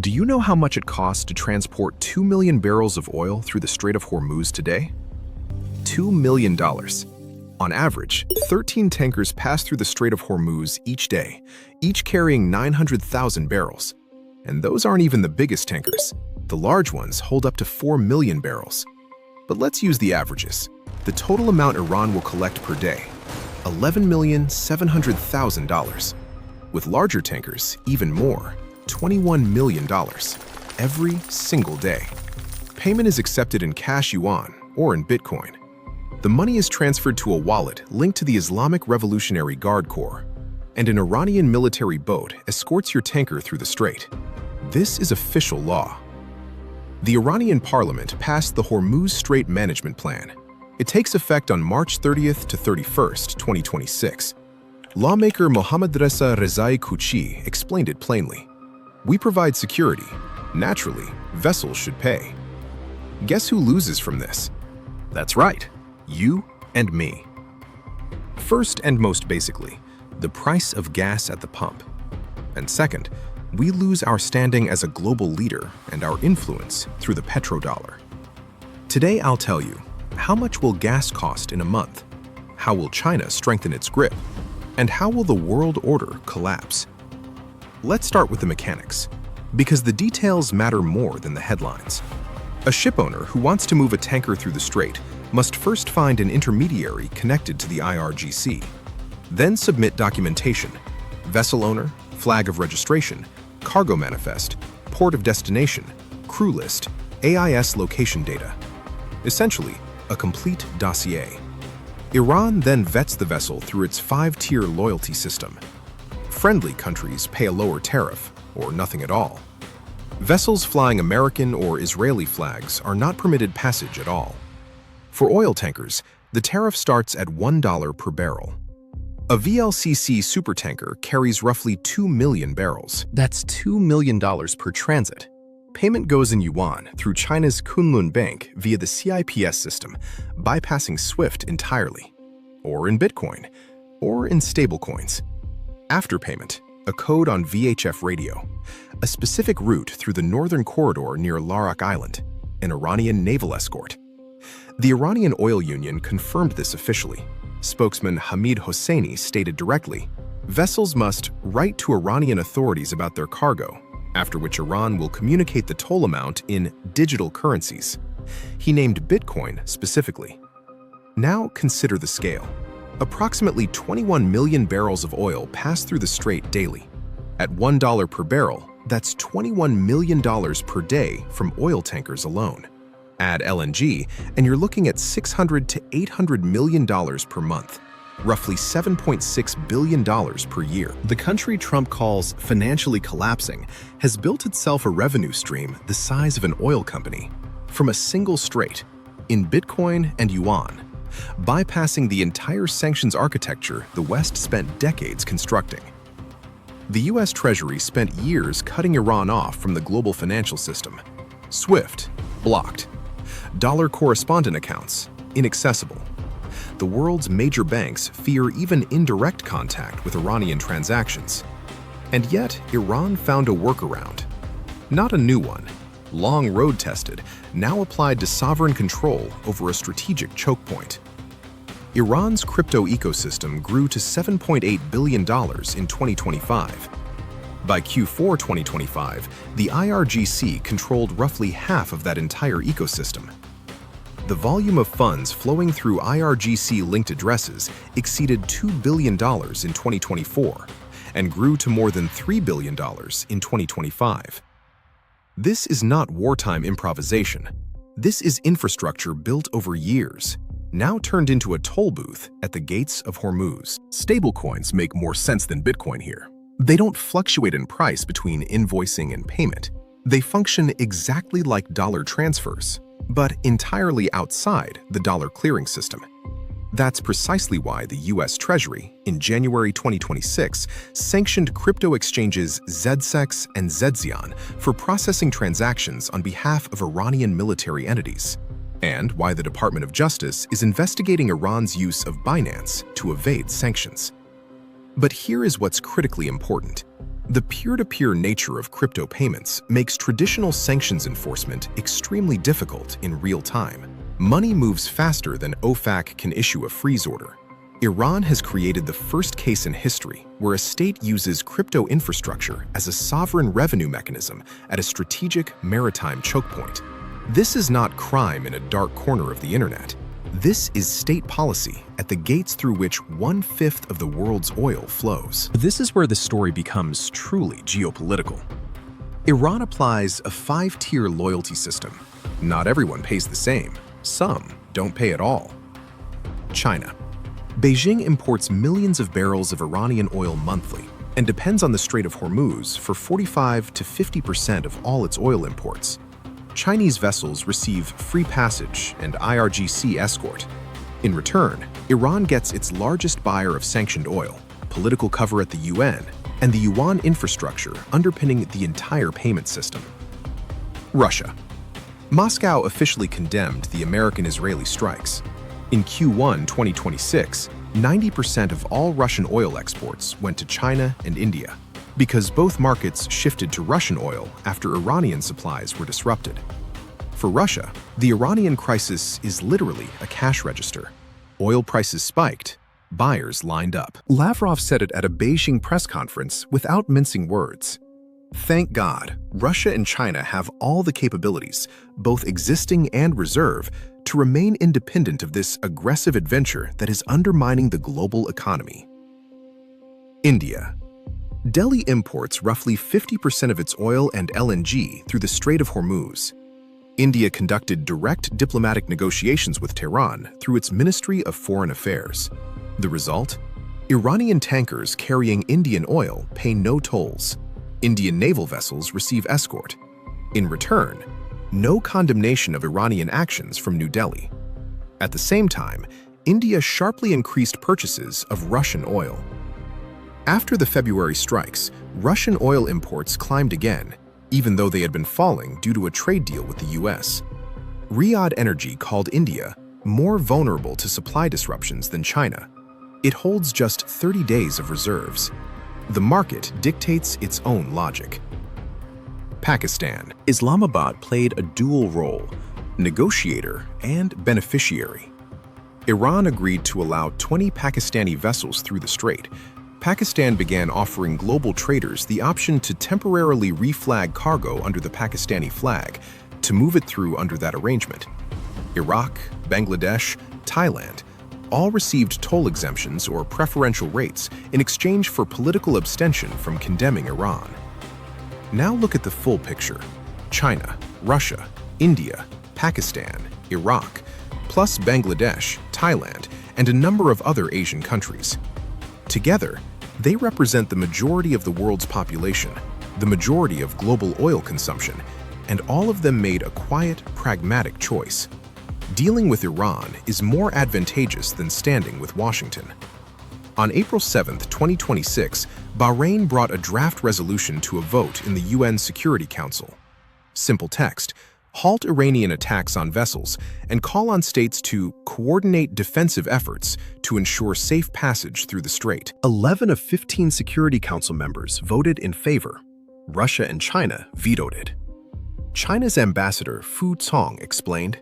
Do you know how much it costs to transport 2 million barrels of oil through the Strait of Hormuz today? $2 million. On average, 13 tankers pass through the Strait of Hormuz each day, each carrying 900,000 barrels. And those aren't even the biggest tankers. The large ones hold up to 4 million barrels. But let's use the averages. The total amount Iran will collect per day, $11,700,000. With larger tankers, even more, $21 million every single day. Payment is accepted in cash yuan or in Bitcoin. The money is transferred to a wallet linked to the Islamic Revolutionary Guard Corps, and an Iranian military boat escorts your tanker through the strait. This is official law. The Iranian parliament passed the Hormuz Strait Management Plan. It takes effect on March 30th to 31st, 2026. Lawmaker Mohammad Reza Rezai Kuchi explained it plainly. We provide security. Naturally, vessels should pay. Guess who loses from this? That's right, you and me. First and most basically, the price of gas at the pump. And second, we lose our standing as a global leader and our influence through the petrodollar. Today I'll tell you, how much will gas cost in a month? How will China strengthen its grip? And how will the world order collapse? Let's start with the mechanics, because the details matter more than the headlines. A shipowner who wants to move a tanker through the strait must first find an intermediary connected to the IRGC, then submit documentation: vessel owner, flag of registration, cargo manifest, port of destination, crew list, AIS location data. Essentially, a complete dossier. Iran then vets the vessel through its 5-tier loyalty system. Friendly countries pay a lower tariff, or nothing at all. Vessels flying American or Israeli flags are not permitted passage at all. For oil tankers, the tariff starts at $1 per barrel. A VLCC supertanker carries roughly 2 million barrels. That's $2 million per transit. Payment goes in yuan through China's Kunlun Bank via the CIPS system, bypassing SWIFT entirely, or in Bitcoin, or in stablecoins. After payment, a code on VHF radio, a specific route through the northern corridor near Larak Island, an Iranian naval escort. The Iranian Oil Union confirmed this officially. Spokesman Hamid Hosseini stated directly, vessels must write to Iranian authorities about their cargo, after which Iran will communicate the toll amount in digital currencies. He named Bitcoin specifically. Now consider the scale. Approximately 21 million barrels of oil pass through the strait daily. At $1 per barrel, that's $21 million per day from oil tankers alone. Add LNG, and you're looking at $600 to $800 million per month, roughly $7.6 billion per year. The country Trump calls financially collapsing has built itself a revenue stream the size of an oil company from a single strait, in Bitcoin and yuan, bypassing the entire sanctions architecture the West spent decades constructing. The US Treasury spent years cutting Iran off from the global financial system. SWIFT, blocked. Dollar correspondent accounts, inaccessible. The world's major banks fear even indirect contact with Iranian transactions. And yet, Iran found a workaround. Not a new one, long road-tested, now applied to sovereign control over a strategic choke point. Iran's crypto ecosystem grew to $7.8 billion in 2025. By Q4 2025, the IRGC controlled roughly half of that entire ecosystem. The volume of funds flowing through IRGC-linked addresses exceeded $2 billion in 2024 and grew to more than $3 billion in 2025. This is not wartime improvisation. This is infrastructure built over years, now turned into a toll booth at the gates of Hormuz. Stablecoins make more sense than Bitcoin here. They don't fluctuate in price between invoicing and payment. They function exactly like dollar transfers, but entirely outside the dollar clearing system. That's precisely why the US Treasury, in January 2026, sanctioned crypto exchanges ZSEX and Zedzian for processing transactions on behalf of Iranian military entities, and why the Department of Justice is investigating Iran's use of Binance to evade sanctions. But here is what's critically important. The peer-to-peer nature of crypto payments makes traditional sanctions enforcement extremely difficult in real time. Money moves faster than OFAC can issue a freeze order. Iran has created the first case in history where a state uses crypto infrastructure as a sovereign revenue mechanism at a strategic maritime choke point. This is not crime in a dark corner of the internet. This is state policy at the gates through which 1/5 of the world's oil flows. This is where the story becomes truly geopolitical. Iran applies a 5-tier loyalty system. Not everyone pays the same. Some don't pay at all. China. Beijing imports millions of barrels of Iranian oil monthly and depends on the Strait of Hormuz for 45 to 50% of all its oil imports. Chinese vessels receive free passage and IRGC escort. In return, Iran gets its largest buyer of sanctioned oil, political cover at the UN, and the yuan infrastructure underpinning the entire payment system. Russia. Moscow officially condemned the American-Israeli strikes. In Q1 2026, 90% of all Russian oil exports went to China and India, because both markets shifted to Russian oil after Iranian supplies were disrupted. For Russia, the Iranian crisis is literally a cash register. Oil prices spiked, buyers lined up. Lavrov said it at a Beijing press conference without mincing words. Thank God, Russia and China have all the capabilities, both existing and reserve, to remain independent of this aggressive adventure that is undermining the global economy. India. Delhi imports roughly 50% of its oil and LNG through the Strait of Hormuz. India conducted direct diplomatic negotiations with Tehran through its Ministry of Foreign Affairs. The result? Iranian tankers carrying Indian oil pay no tolls. Indian naval vessels receive escort. In return, no condemnation of Iranian actions from New Delhi. At the same time, India sharply increased purchases of Russian oil. After the February strikes, Russian oil imports climbed again, even though they had been falling due to a trade deal with the US. Riyadh Energy called India more vulnerable to supply disruptions than China. It holds just 30 days of reserves. The market dictates its own logic. Pakistan. Islamabad played a dual role, negotiator and beneficiary. Iran agreed to allow 20 Pakistani vessels through the strait. Pakistan began offering global traders the option to temporarily reflag cargo under the Pakistani flag to move it through under that arrangement. Iraq, Bangladesh, Thailand all received toll exemptions or preferential rates in exchange for political abstention from condemning Iran. Now look at the full picture. China, Russia, India, Pakistan, Iraq, plus Bangladesh, Thailand, and a number of other Asian countries. Together, they represent the majority of the world's population, the majority of global oil consumption, and all of them made a quiet, pragmatic choice. Dealing with Iran is more advantageous than standing with Washington. On April 7, 2026, Bahrain brought a draft resolution to a vote in the UN Security Council. Simple text: halt Iranian attacks on vessels and call on states to coordinate defensive efforts to ensure safe passage through the strait. 11 of 15 Security Council members voted in favor. Russia and China vetoed it. China's ambassador Fu Cong explained,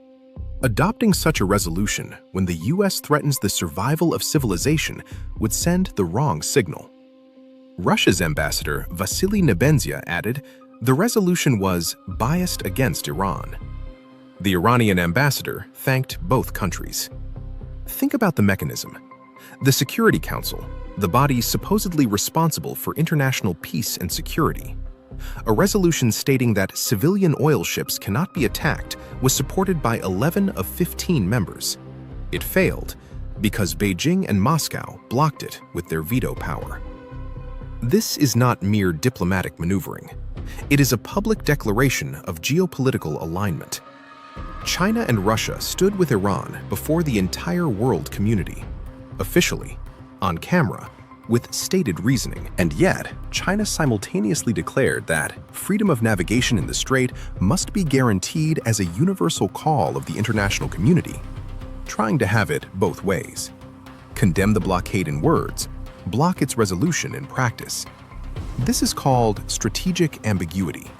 adopting such a resolution when the US threatens the survival of civilization would send the wrong signal. Russia's ambassador Vasily Nebenzia added, the resolution was biased against Iran. The Iranian ambassador thanked both countries. Think about the mechanism. The Security Council, the body supposedly responsible for international peace and security. A resolution stating that civilian oil ships cannot be attacked was supported by 11 of 15 members. It failed because Beijing and Moscow blocked it with their veto power. This is not mere diplomatic maneuvering. It is a public declaration of geopolitical alignment. China and Russia stood with Iran before the entire world community, officially, on camera, with stated reasoning. And yet, China simultaneously declared that freedom of navigation in the strait must be guaranteed as a universal call of the international community, trying to have it both ways. Condemn the blockade in words, block its resolution in practice. This is called strategic ambiguity,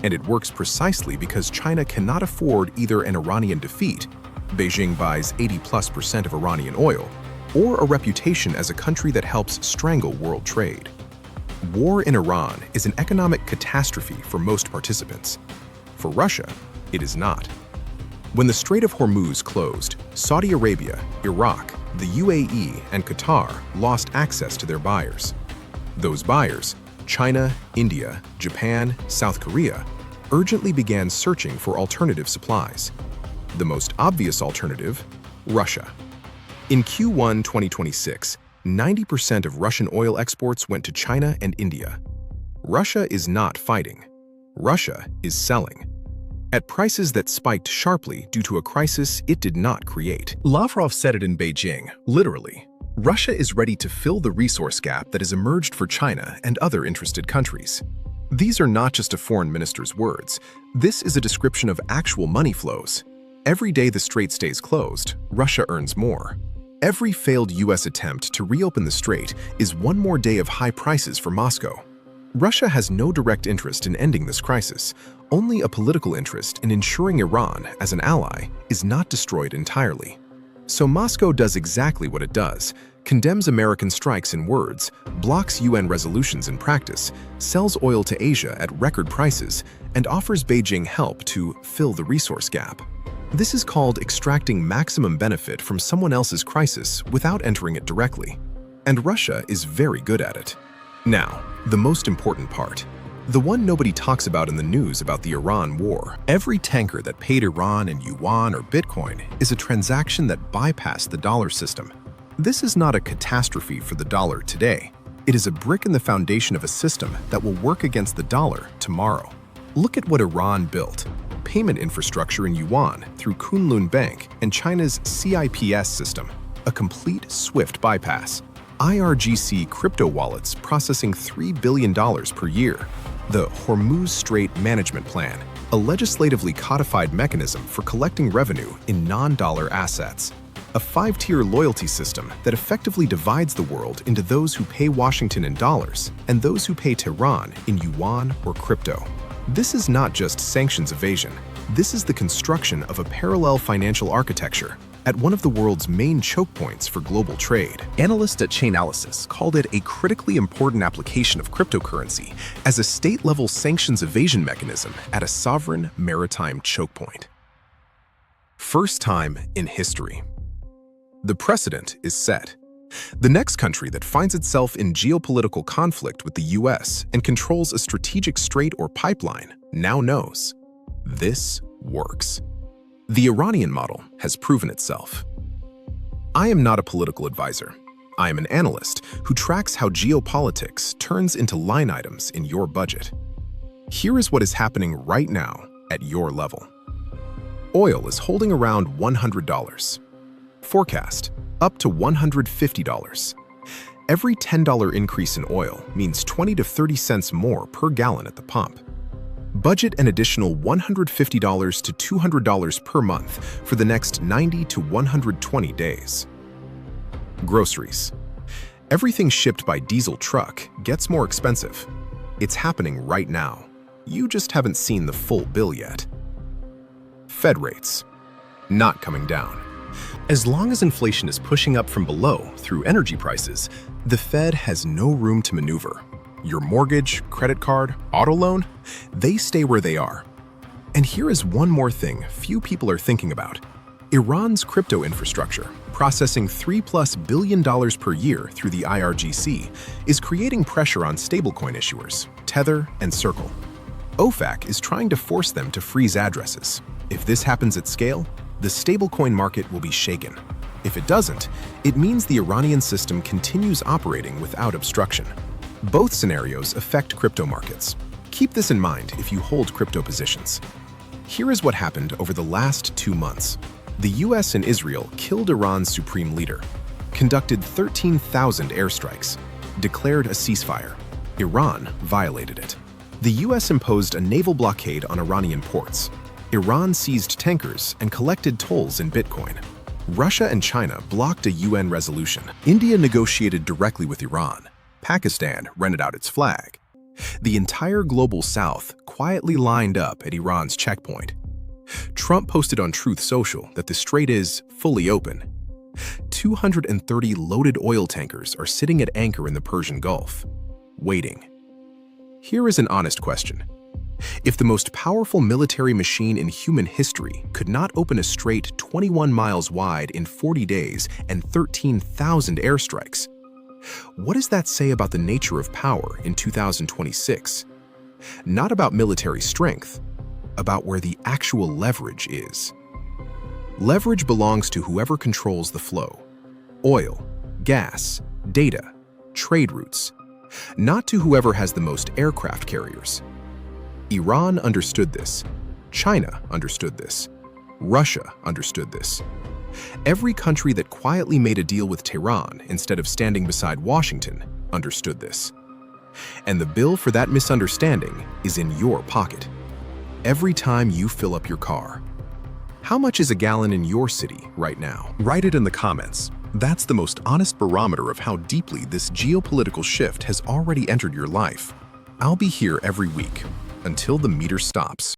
and it works precisely because China cannot afford either an Iranian defeat, Beijing buys 80+% of Iranian oil, or a reputation as a country that helps strangle world trade. War in Iran is an economic catastrophe for most participants. For Russia, it is not. When the Strait of Hormuz closed, Saudi Arabia, Iraq, the UAE, and Qatar lost access to their buyers. Those buyers, China, India, Japan, South Korea, urgently began searching for alternative supplies. The most obvious alternative, Russia. In Q1 2026, 90% of Russian oil exports went to China and India. Russia is not fighting. Russia is selling. At prices that spiked sharply due to a crisis it did not create. Lavrov said it in Beijing, literally. Russia is ready to fill the resource gap that has emerged for China and other interested countries. These are not just a foreign minister's words. This is a description of actual money flows. Every day the strait stays closed, Russia earns more. Every failed US attempt to reopen the strait is one more day of high prices for Moscow. Russia has no direct interest in ending this crisis, only a political interest in ensuring Iran, as an ally, is not destroyed entirely. So Moscow does exactly what it does, condemns American strikes in words, blocks UN resolutions in practice, sells oil to Asia at record prices, and offers Beijing help to fill the resource gap. This is called extracting maximum benefit from someone else's crisis without entering it directly. And Russia is very good at it. Now, the most important part. The one nobody talks about in the news about the Iran war. Every tanker that paid Iran in yuan or Bitcoin is a transaction that bypassed the dollar system. This is not a catastrophe for the dollar today. It is a brick in the foundation of a system that will work against the dollar tomorrow. Look at what Iran built. Payment infrastructure in yuan through Kunlun Bank and China's CIPS system, a complete SWIFT bypass. IRGC crypto wallets processing $3 billion per year. The Hormuz Strait Management Plan, a legislatively codified mechanism for collecting revenue in non-dollar assets. A 5-tier loyalty system that effectively divides the world into those who pay Washington in dollars and those who pay Tehran in yuan or crypto. This is not just sanctions evasion. This is the construction of a parallel financial architecture at one of the world's main choke points for global trade. Analysts at Chainalysis called it a critically important application of cryptocurrency as a state-level sanctions evasion mechanism at a sovereign maritime choke point. First time in history. The precedent is set. The next country that finds itself in geopolitical conflict with the US and controls a strategic strait or pipeline now knows this works. The Iranian model has proven itself. I am not a political advisor. I am an analyst who tracks how geopolitics turns into line items in your budget. Here is what is happening right now at your level. Oil is holding around $100. Forecast, up to $150. Every $10 increase in oil means 20 to 30 cents more per gallon at the pump. Budget an additional $150 to $200 per month for the next 90 to 120 days. Groceries. Everything shipped by diesel truck gets more expensive. It's happening right now. You just haven't seen the full bill yet. Fed rates. Not coming down. As long as inflation is pushing up from below through energy prices, the Fed has no room to maneuver. Your mortgage, credit card, auto loan, they stay where they are. And here is one more thing few people are thinking about. Iran's crypto infrastructure, processing $3+ billion per year through the IRGC, is creating pressure on stablecoin issuers, Tether and Circle. OFAC is trying to force them to freeze addresses. If this happens at scale, the stablecoin market will be shaken. If it doesn't, it means the Iranian system continues operating without obstruction. Both scenarios affect crypto markets. Keep this in mind if you hold crypto positions. Here is what happened over the last 2 months. The US and Israel killed Iran's supreme leader, conducted 13,000 airstrikes, declared a ceasefire. Iran violated it. The US imposed a naval blockade on Iranian ports. Iran seized tankers and collected tolls in Bitcoin. Russia and China blocked a UN resolution. India negotiated directly with Iran. Pakistan rented out its flag. The entire global south quietly lined up at Iran's checkpoint. Trump posted on Truth Social that the strait is fully open. 230 loaded oil tankers are sitting at anchor in the Persian Gulf, waiting. Here is an honest question. If the most powerful military machine in human history could not open a strait 21 miles wide in 40 days and 13,000 airstrikes, what does that say about the nature of power in 2026? Not about military strength, about where the actual leverage is. Leverage belongs to whoever controls the flow: oil, gas, data, trade routes, not to whoever has the most aircraft carriers. Iran understood this. China understood this. Russia understood this. Every country that quietly made a deal with Tehran instead of standing beside Washington understood this. And the bill for that misunderstanding is in your pocket. Every time you fill up your car. How much is a gallon in your city right now? Write it in the comments. That's the most honest barometer of how deeply this geopolitical shift has already entered your life. I'll be here every week, until the meter stops.